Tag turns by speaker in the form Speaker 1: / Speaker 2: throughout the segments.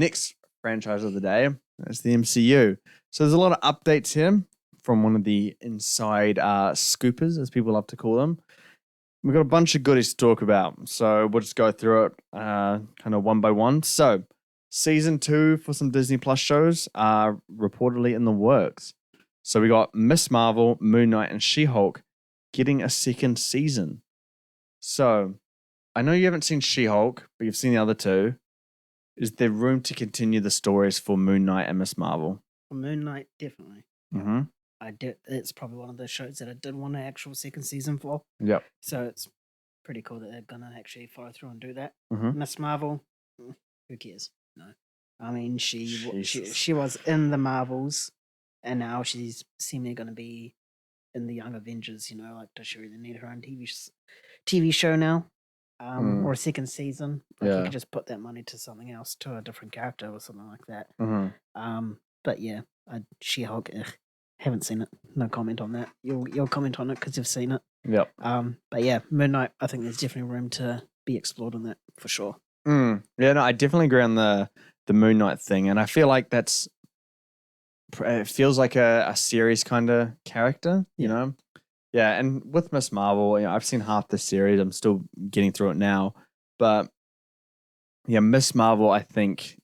Speaker 1: Next franchise of the day is the MCU. So there's a lot of updates here from one of the inside scoopers, as people love to call them. We've got a bunch of goodies to talk about, so we'll just go through it kind of one by one. So, season 2 for some Disney Plus shows are reportedly in the works. So we got Miss Marvel, Moon Knight, and She-Hulk getting a second season. So, I know you haven't seen She-Hulk, but you've seen the other two. Is there room to continue the stories for Moon Knight and Miss Marvel?
Speaker 2: For Moon Knight, definitely.
Speaker 1: Mm-hmm.
Speaker 2: It's probably one of those shows that I did want an actual second season for.
Speaker 1: Yep.
Speaker 2: So it's pretty cool that they're gonna actually follow through and do that.
Speaker 1: Mm-hmm.
Speaker 2: Miss Marvel, who cares? No, I mean she was in the Marvels, and now she's seemingly gonna be in the Young Avengers. Like, does she really need her own TV show now? Or a second season? Like, you could just put that money to something else, to a different character or something like that.
Speaker 1: Mm-hmm.
Speaker 2: But yeah, She-Hulk. Haven't seen it. No comment on that. You'll comment on it because you've seen it.
Speaker 1: Yep.
Speaker 2: But yeah, Moon Knight, I think there's definitely room to be explored on that for sure.
Speaker 1: Yeah, no, I definitely agree on the Moon Knight thing, and I feel like it feels like a series kind of character, you know? Yeah, and with Miss Marvel, I've seen half the series. I'm still getting through it now, but yeah, Miss Marvel, I think,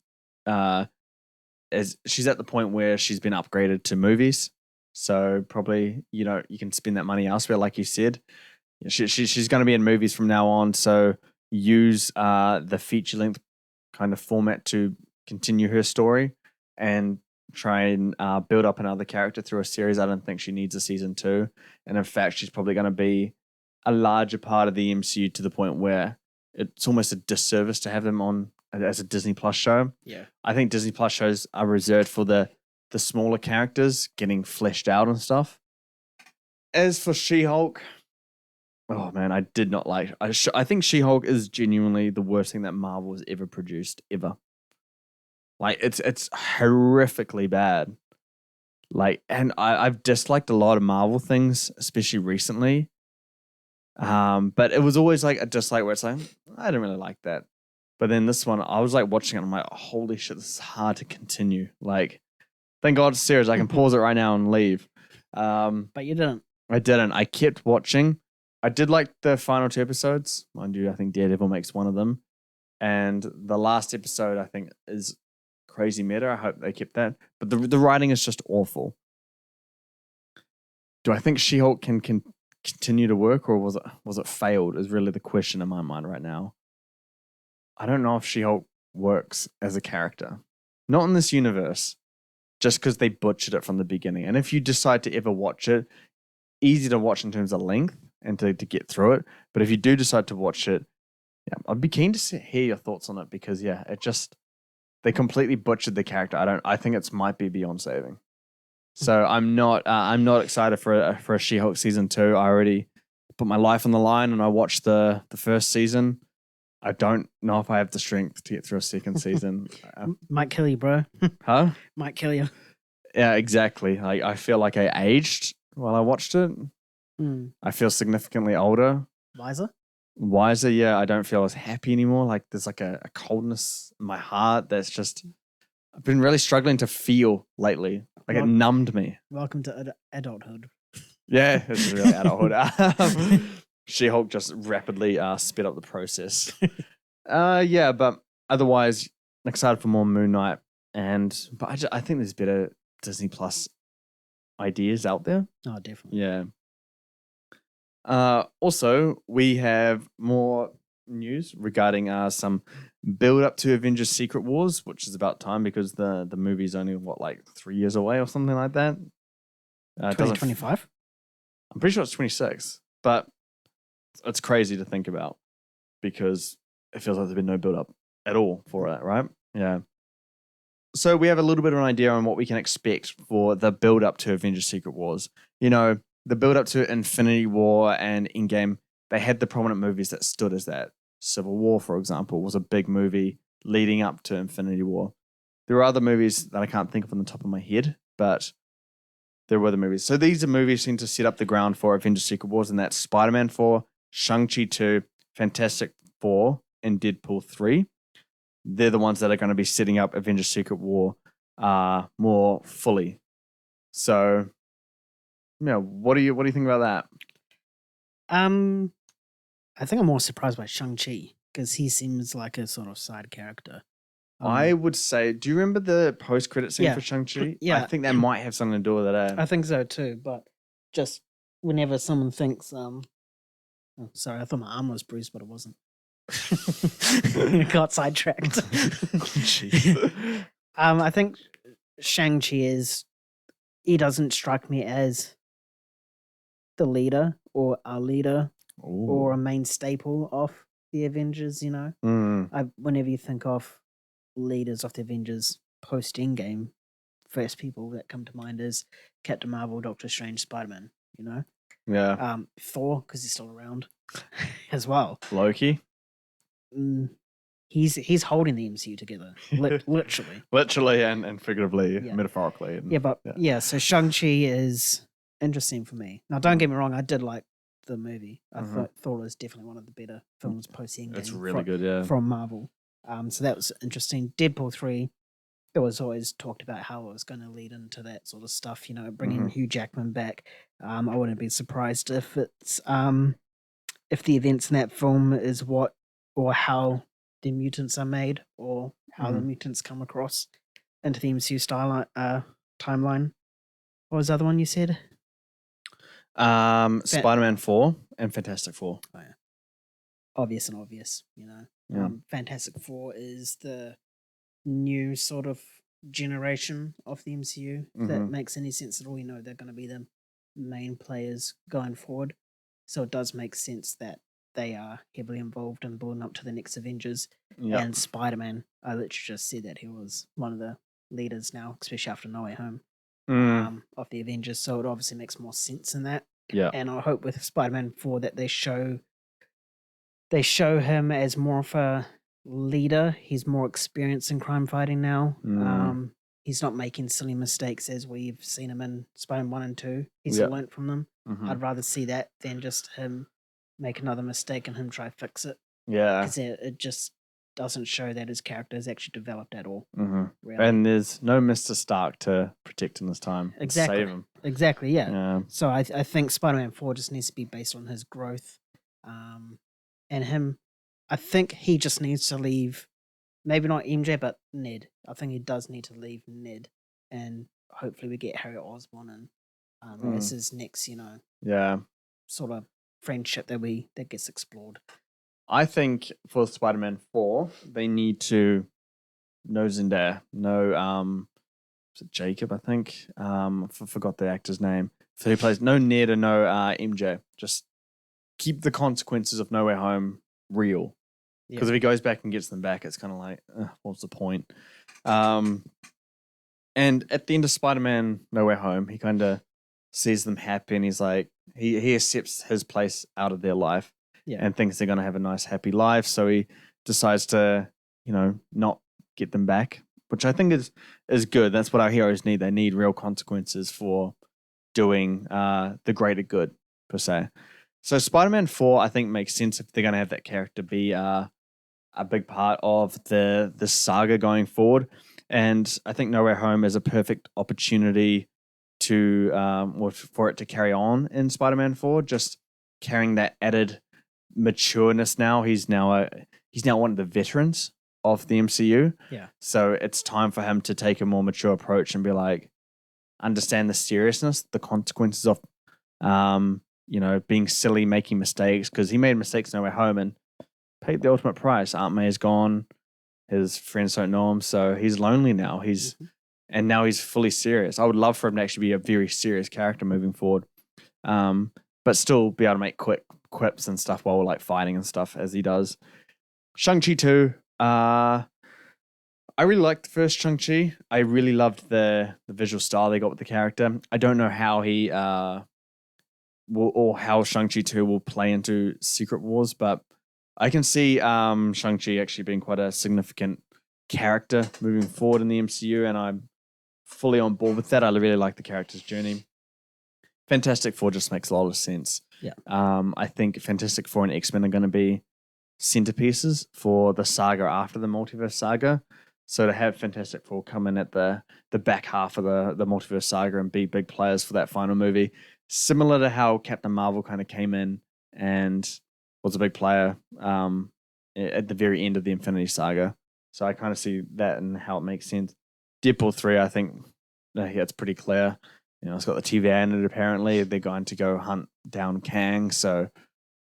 Speaker 1: she's at the point where she's been upgraded to movies. So probably, you can spend that money elsewhere, like you said. She's going to be in movies from now on. So use the feature length kind of format to continue her story and try and build up another character through a series. I don't think she needs a season 2. And in fact, she's probably going to be a larger part of the MCU to the point where it's almost a disservice to have them on as a Disney Plus show.
Speaker 2: Yeah.
Speaker 1: I think Disney Plus shows are reserved for the smaller characters getting fleshed out and stuff. As for She-Hulk, oh man, I did not like. I think She-Hulk is genuinely the worst thing that Marvel has ever produced ever. Like, it's horrifically bad. Like, and I've disliked a lot of Marvel things, especially recently. But it was always like a dislike where it's like, I didn't really like that. But then this one, I was like watching it, I'm like, holy shit, this is hard to continue. Like, thank God it's serious. I can pause it right now and leave.
Speaker 2: But you didn't.
Speaker 1: I didn't. I kept watching. I did like the final 2 episodes. Mind you, I think Daredevil makes one of them. And the last episode, I think, is crazy meta. I hope they kept that. But the writing is just awful. Do I think She-Hulk can continue to work, or was it failed? Is really the question in my mind right now. I don't know if She-Hulk works as a character. Not in this universe. Just because they butchered it from the beginning. And if you decide to ever watch it, easy to watch in terms of length and to get through it. But if you do decide to watch it, yeah, I'd be keen to hear your thoughts on it, because they completely butchered the character. I think it might be beyond saving. So I'm not excited for a She-Hulk season 2. I already put my life on the line and I watched the first season. I don't know if I have the strength to get through a second season.
Speaker 2: Might kill you, bro.
Speaker 1: Huh?
Speaker 2: Might kill you.
Speaker 1: Yeah, exactly. I feel like I aged while I watched it. I feel significantly older. Wiser, yeah. I don't feel as happy anymore. Like, there's like a coldness in my heart that's just, I've been really struggling to feel lately. Like, it numbed me.
Speaker 2: Welcome to adulthood.
Speaker 1: Yeah, it's really adulthood. She-Hulk just rapidly sped up the process. Yeah, but otherwise, excited for more Moon Knight. But I think there's better Disney Plus ideas out there.
Speaker 2: Oh, definitely.
Speaker 1: Yeah. Also, we have more news regarding some build up to Avengers Secret Wars, which is about time because the movie's only, 3 years away or something like that?
Speaker 2: 2025?
Speaker 1: I'm pretty sure it's 26, but it's crazy to think about because it feels like there's been no build up at all for it, right? Yeah. So we have a little bit of an idea on what we can expect for the build up to Avengers Secret Wars. The build up to Infinity War and Endgame, they had the prominent movies that stood as that. Civil War, for example, was a big movie leading up to Infinity War. There are other movies that I can't think of on the top of my head, but there were the movies. So these are movies seem to set up the ground for Avengers Secret Wars, and that's Spider-Man 4, Shang-Chi 2, Fantastic Four, and Deadpool 3. they're the ones that are going to be setting up Avengers Secret War more fully. So, yeah, what do you think about that?
Speaker 2: I think I'm more surprised by Shang-Chi because he seems like a sort of side character.
Speaker 1: I would say, do you remember the post-credit scene for Shang-Chi?
Speaker 2: Yeah.
Speaker 1: I think that might have something to do with it.
Speaker 2: I think so too, but just whenever someone thinks, sorry, I thought my arm was bruised, but it wasn't. Got sidetracked. I think Shang-Chi he doesn't strike me as the leader or a leader or a main staple of the Avengers, you know. Whenever you think of leaders of the Avengers post-Endgame, first people that come to mind is Captain Marvel, Doctor Strange, Spider-Man, you know?
Speaker 1: Yeah.
Speaker 2: Thor, because he's still around as well.
Speaker 1: Loki?
Speaker 2: He's holding the MCU together, literally.
Speaker 1: Literally and figuratively, metaphorically.
Speaker 2: So Shang-Chi is interesting for me. Now, don't get me wrong, I did like the movie. I thought Thor was definitely one of the better films post-Endgame.
Speaker 1: It's really good, yeah.
Speaker 2: From Marvel. So that was interesting. Deadpool 3, it was always talked about how it was going to lead into that sort of stuff, you know, bringing Hugh Jackman back. I wouldn't be surprised if it's if the events in that film is what or how the mutants are made or how the mutants come across into the MCU timeline. What was the other one you said?
Speaker 1: Spider-Man 4 and Fantastic Four.
Speaker 2: Oh, yeah. Obvious, you know.
Speaker 1: Yeah.
Speaker 2: Fantastic Four is the new sort of generation of the MCU. If that makes any sense at all, you know, they're going to be the main players going forward. So it does make sense that they are heavily involved in building up to the next Avengers. Yep. And Spider-Man, I literally just said that he was one of the leaders now, especially after No Way Home, of the Avengers. So it obviously makes more sense in that.
Speaker 1: Yeah.
Speaker 2: And I hope with Spider-Man 4 that they show him as more of a leader. He's more experienced in crime fighting now. He's not making silly mistakes as we've seen him in Spider-Man 1 and 2. He's learnt from them. I'd rather see that than just him make another mistake and him try to fix it.
Speaker 1: Yeah.
Speaker 2: Because it just doesn't show that his character is actually developed at all.
Speaker 1: Really. And there's no Mr. Stark to protect him this time.
Speaker 2: Exactly.
Speaker 1: Save him.
Speaker 2: Exactly, yeah. So I think Spider-Man 4 just needs to be based on his growth. And him, I think he just needs to leave, maybe not MJ, but Ned. I think he does need to leave Ned. And hopefully we get Harry Osborn and as his next, you know, sort of friendship that gets explored.
Speaker 1: I think for Spider-Man 4, they need to know Zendaya, know is it Jacob, I think. Forgot the actor's name. So he plays no Ned or no MJ. Just keep the consequences of No Way Home real. Because if he goes back and gets them back, it's kind of like, what's the point? And at the end of Spider-Man No Way Home, he kind of sees them happy and he's like, he accepts his place out of their life and thinks they're going to have a nice, happy life. So he decides to, you know, not get them back, which I think is good. That's what our heroes need. They need real consequences for doing the greater good, per se. So Spider-Man 4, I think, makes sense if they're going to have that character be a big part of the saga going forward. And I think No Way Home is a perfect opportunity to for it to carry on in Spider-Man 4, just carrying that added matureness now. He's now one of the veterans of the MCU.
Speaker 2: Yeah.
Speaker 1: So it's time for him to take a more mature approach and be like, understand the seriousness, the consequences of you know, being silly, making mistakes, because he made mistakes No Way Home and paid the ultimate price. Aunt May is gone. His friends don't know him, so he's lonely now. And now he's fully serious. I would love for him to actually be a very serious character moving forward, but still be able to make quick quips and stuff while like fighting and stuff as he does. Shang-Chi 2. I really liked the first Shang-Chi. I really loved the visual style they got with the character. I don't know how he or how Shang-Chi 2 will play into Secret Wars, but I can see Shang-Chi actually being quite a significant character moving forward in the MCU, and I'm fully on board with that. I really like the character's journey. Fantastic Four just makes a lot of sense.
Speaker 2: Yeah.
Speaker 1: I think Fantastic Four and X-Men are going to be centerpieces for the saga after the Multiverse Saga. So to have Fantastic Four come in at the back half of the Multiverse Saga and be big players for that final movie, similar to how Captain Marvel kind of came in and was a big player at the very end of the Infinity Saga. So I kind of see that and how it makes sense. Deadpool 3, I think, it's pretty clear. It's got the TVA in it, apparently. They're going to go hunt down Kang. So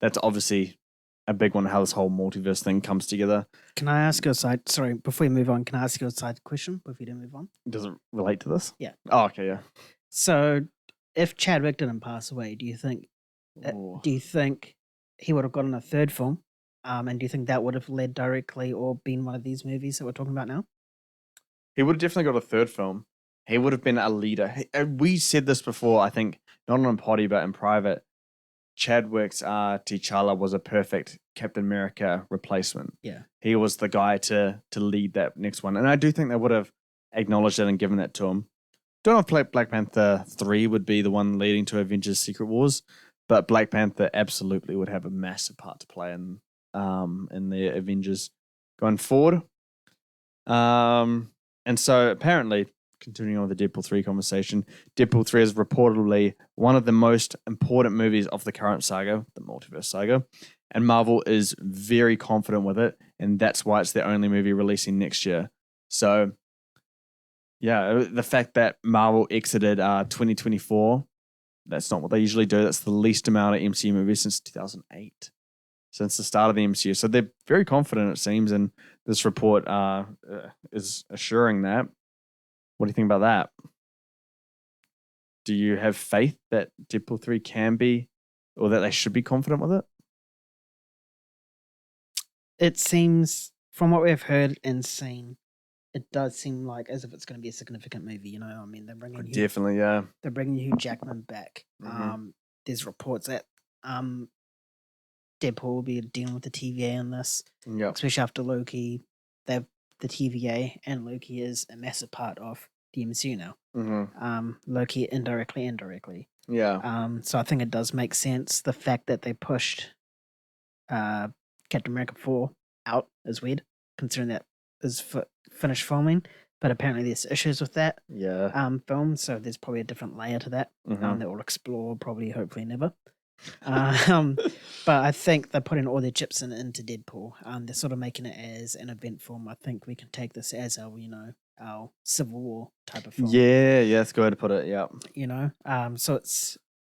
Speaker 1: that's obviously a big one, how this whole multiverse thing comes together.
Speaker 2: Can I ask you a side? Sorry, before you move on, can I ask you a side question before you don't move on?
Speaker 1: Does it relate to this?
Speaker 2: Yeah.
Speaker 1: Oh, okay, yeah.
Speaker 2: So, if Chadwick didn't pass away, do you think he would have gotten a third film? And do you think that would have led directly or been one of these movies that we're talking about now?
Speaker 1: He would have definitely got a third film. He would have been a leader. We said this before, I think, not on potty, but in private. Chadwick's T'Challa was a perfect Captain America replacement.
Speaker 2: Yeah.
Speaker 1: He was the guy to lead that next one. And I do think they would have acknowledged it and given that to him. Don't know if Black Panther 3 would be the one leading to Avengers Secret Wars, but Black Panther absolutely would have a massive part to play in the Avengers going forward. And so apparently, continuing on with the Deadpool 3 conversation, Deadpool 3 is reportedly one of the most important movies of the current saga, the Multiverse Saga, and Marvel is very confident with it, and that's why it's the only movie releasing next year. So, yeah, the fact that Marvel exited 2024, that's not what they usually do. That's the least amount of MCU movies since 2008, since the start of the MCU. So they're very confident, it seems, and this report is assuring that. What do you think about that? Do you have faith that Deadpool 3 can be, or that they should be confident with it?
Speaker 2: It seems, from what we've heard and seen, it does seem like as if it's going to be a significant movie. I mean, they're bringing
Speaker 1: definitely, yeah.
Speaker 2: They're bringing Hugh Jackman back.
Speaker 1: Mm-hmm.
Speaker 2: There's reports that Deadpool will be dealing with the TVA in this, especially after Loki. The TVA and Loki is a massive part of the MCU now.
Speaker 1: Mm-hmm.
Speaker 2: Loki indirectly.
Speaker 1: Yeah.
Speaker 2: So I think it does make sense. The fact that they pushed Captain America 4 out is weird, considering that is finished filming. But apparently there's issues with that film, so there's probably a different layer to that that we'll explore probably, hopefully never. But I think they're putting all their chips into Deadpool. They're sort of making it as an event film. I think we can take this as our Civil War type of film.
Speaker 1: Yeah, that's a good way to put it. Yeah.
Speaker 2: So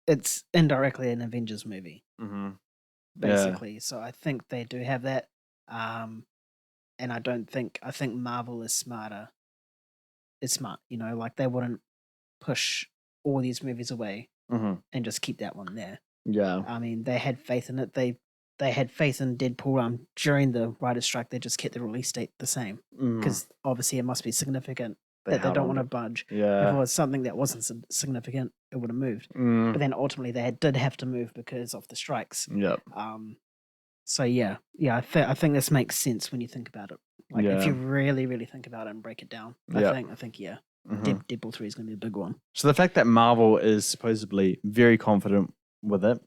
Speaker 2: it's indirectly an Avengers movie, basically.
Speaker 1: Yeah.
Speaker 2: So I think they do have that. And I think Marvel is smarter. It's smart, like they wouldn't push all these movies away and just keep that one there.
Speaker 1: Yeah.
Speaker 2: I mean, they had faith in it. They had faith in Deadpool. During the writer's strike, they just kept the release date the same because obviously it must be significant that they don't want to budge.
Speaker 1: Yeah.
Speaker 2: If it was something that wasn't significant, it would have moved. But then ultimately, they did have to move because of the strikes.
Speaker 1: Yep.
Speaker 2: So yeah. I think this makes sense when you think about it. Like if you really, really think about it and break it down, I think Deadpool 3 is going to be a big one.
Speaker 1: So the fact that Marvel is supposedly very confident with it,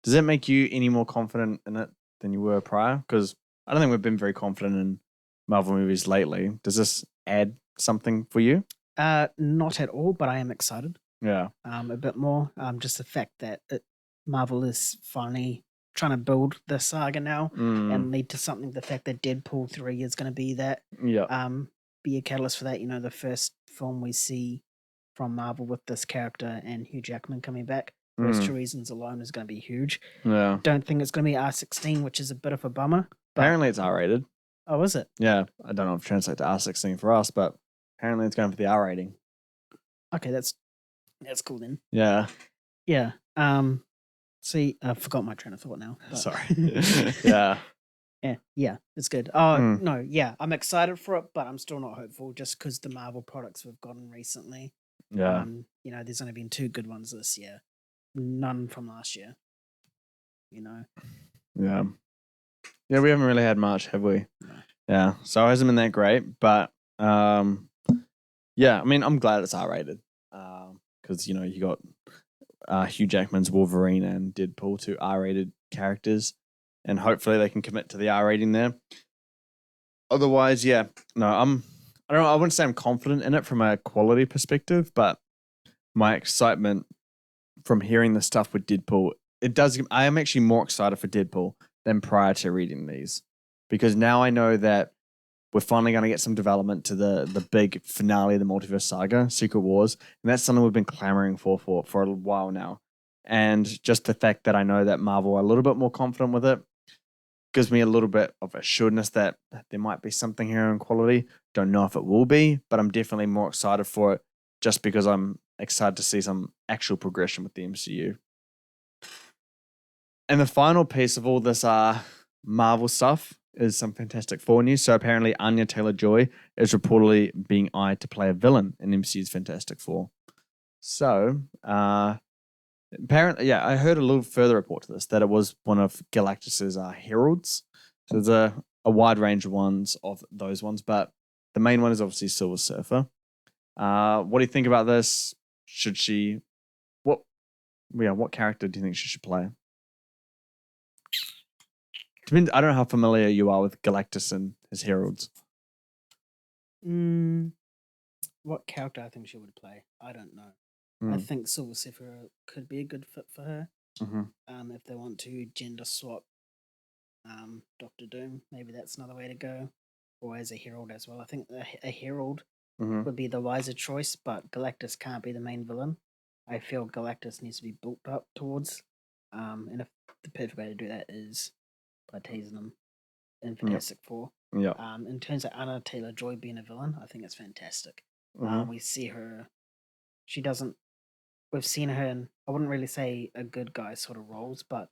Speaker 1: does that make you any more confident in it than you were prior? Because I don't think we've been very confident in Marvel movies lately. Does this add something for you?
Speaker 2: Not at all, but I am excited.
Speaker 1: Yeah.
Speaker 2: A bit more. Just the fact that Marvel is finally trying to build the saga now and lead to something. The fact that Deadpool 3 is going to be that.
Speaker 1: Yeah.
Speaker 2: Be a catalyst for that. The first film we see from Marvel with this character and Hugh Jackman coming back. Those two reasons alone is going to be huge.
Speaker 1: Yeah.
Speaker 2: Don't think it's going to be R16, which is a bit of a bummer.
Speaker 1: Apparently it's R-rated.
Speaker 2: Oh, is it?
Speaker 1: Yeah. I don't know if it translates to R16 for us, but apparently it's going for the R rating.
Speaker 2: Okay, that's cool then.
Speaker 1: Yeah.
Speaker 2: Yeah. See, I forgot my train of thought now. But...
Speaker 1: Sorry. Yeah.
Speaker 2: Yeah, it's good. Oh, no, yeah, I'm excited for it, but I'm still not hopeful just because the Marvel products we've gotten recently.
Speaker 1: Yeah.
Speaker 2: There's only been 2 good ones this year. None from last year.
Speaker 1: Yeah. Yeah, we haven't really had much, have we?
Speaker 2: No.
Speaker 1: Yeah. So it hasn't been that great, but yeah, I mean, I'm glad it's R-rated. Because, you got Hugh Jackman's Wolverine and Deadpool, 2 R-rated characters. and hopefully they can commit to the R rating there. Otherwise, yeah, no, I don't know. I wouldn't say I'm confident in it from a quality perspective, but my excitement from hearing the stuff with Deadpool, I am actually more excited for Deadpool than prior to reading these, because now I know that we're finally going to get some development to the big finale of the Multiverse Saga, Secret Wars, and that's something we've been clamoring for a while now. And just the fact that I know that Marvel are a little bit more confident with it gives me a little bit of assuredness that there might be something here in quality. Don't know if it will be, but I'm definitely more excited for it just because I'm excited to see some actual progression with the MCU. And the final piece of all this Marvel stuff is some Fantastic Four news. So apparently Anya Taylor Joy is reportedly being eyed to play a villain in MCU's Fantastic Four. So apparently, yeah, I heard a little further report to this that it was one of Galactus's heralds. So there's a wide range of ones of those ones, but the main one is obviously Silver Surfer. What do you think about this? Should she? What character do you think she should play? I don't know how familiar you are with Galactus and his heralds.
Speaker 2: What character I think she would play? I don't know. I think Silver Surfer could be a good fit for her. If they want to gender swap Doctor Doom, maybe that's another way to go. Or as a herald as well. I think a herald would be the wiser choice, but Galactus can't be the main villain. I feel Galactus needs to be built up towards. And if the perfect way to do that is by teasing him in Fantastic Four.
Speaker 1: Yeah.
Speaker 2: In terms of Anya Taylor Joy being a villain, I think it's fantastic. We see her. We've seen her in, I wouldn't really say a good guy sort of roles, but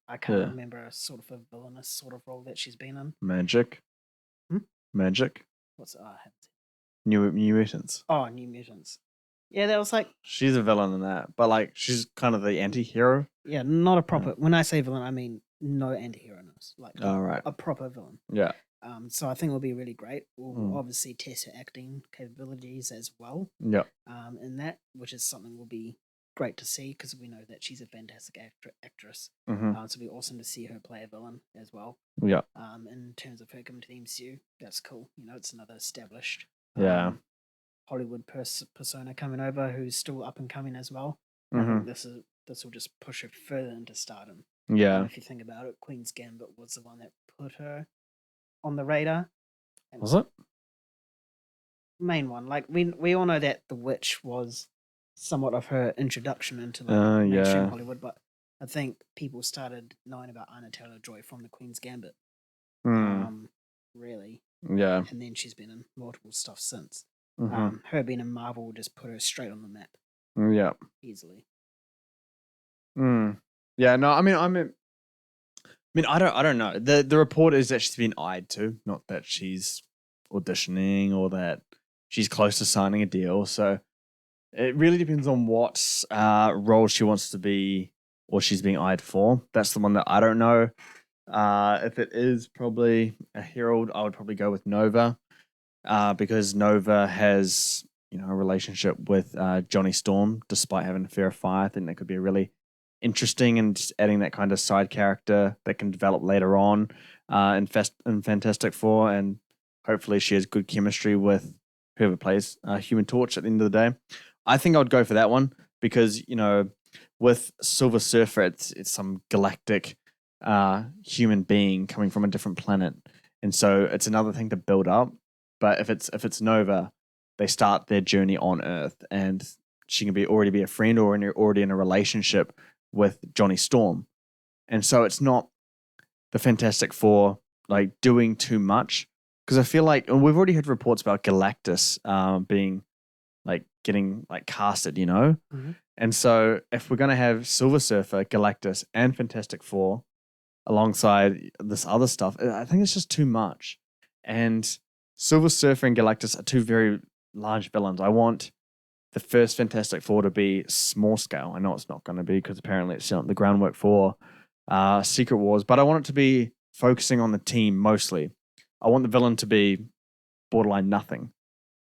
Speaker 2: I can't remember a sort of a villainous sort of role that she's been in.
Speaker 1: Magic. Magic.
Speaker 2: What's I haven't seen.
Speaker 1: New Mutants.
Speaker 2: Oh, New Mutants. Yeah, that was like...
Speaker 1: She's a villain in that, but like she's kind of the anti-hero.
Speaker 2: Yeah, not a proper... When I say villain, I mean no anti-hero-ness. Like a proper villain.
Speaker 1: Yeah.
Speaker 2: So I think it'll be really great. We'll obviously test her acting capabilities as well.
Speaker 1: Yeah.
Speaker 2: In that, which is something will be great to see because we know that she's a fantastic actress. So it'll be awesome to see her play a villain as well.
Speaker 1: Yeah.
Speaker 2: In terms of her coming to the MCU, that's cool. You know, it's another established Hollywood persona coming over who's still up and coming as well. I think this will just push her further into stardom.
Speaker 1: Yeah.
Speaker 2: If you think about it, Queen's Gambit was the one that put her on the radar.
Speaker 1: Was it?
Speaker 2: Main one. Like we all know that The Witch was somewhat of her introduction into mainstream Hollywood, but I think people started knowing about Anya Taylor Joy from the Queen's Gambit. Really.
Speaker 1: Yeah.
Speaker 2: And then she's been in multiple stuff since. Her being in Marvel will just put her straight on the map.
Speaker 1: Yeah.
Speaker 2: Easily.
Speaker 1: Yeah, no, I mean I don't know. The report is that she's been eyed to, not that she's auditioning or that she's close to signing a deal. So it really depends on what role she wants to be or she's being eyed for. That's the one that I don't know. If it is probably a herald, I would probably go with Nova, because Nova has a relationship with Johnny Storm, despite having a fair fire. I think that could be a really interesting and just adding that kind of side character that can develop later on in Fantastic Four, and hopefully she has good chemistry with whoever plays Human Torch at the end of the day. I think I would go for that one because with Silver Surfer, it's some galactic human being coming from a different planet, and so it's another thing to build up. But if it's Nova, they start their journey on Earth, and she can already be a friend or already in a relationship with Johnny Storm, and so it's not the Fantastic Four like doing too much, because I feel like we've already heard reports about Galactus being like getting like casted, and so if we're gonna have Silver Surfer, Galactus, and Fantastic Four alongside this other stuff, I think it's just too much. And Silver Surfer and Galactus are two very large villains. I want the first Fantastic Four to be small scale. I know it's not going to be because apparently it's setting up the groundwork for Secret Wars, but I want it to be focusing on the team mostly. I want the villain to be borderline nothing.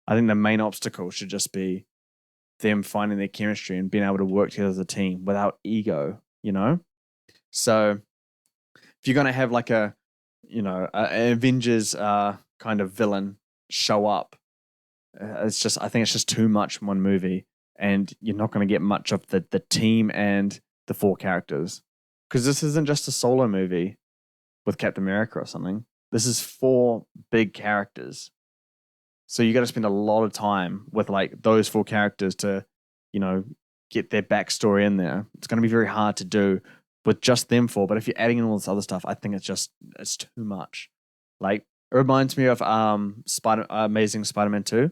Speaker 1: I think the main obstacle should just be them finding their chemistry and being able to work together as a team without ego, So if you're gonna have like a Avengers kind of villain show up, I think it's just too much in one movie, and you're not going to get much of the team and the 4 characters, because this isn't just a solo movie with Captain America or something. This is 4 big characters, so you got to spend a lot of time with like those 4 characters to, get their backstory in there. It's going to be very hard to do with just them 4. But if you're adding in all this other stuff, I think it's too much. Like, it reminds me of Amazing Spider-Man 2.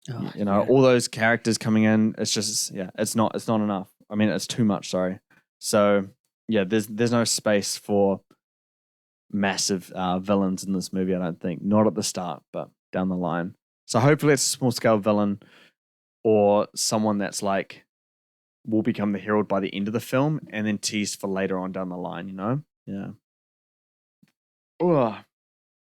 Speaker 2: Oh,
Speaker 1: All those characters coming in. It's just it's not enough. I mean, it's too much. Sorry. So there's no space for massive villains in this movie. I don't think, not at the start, but down the line. So hopefully it's a small scale villain or someone that's like will become the hero by the end of the film and then teased for later on down the line. Yeah. Oh,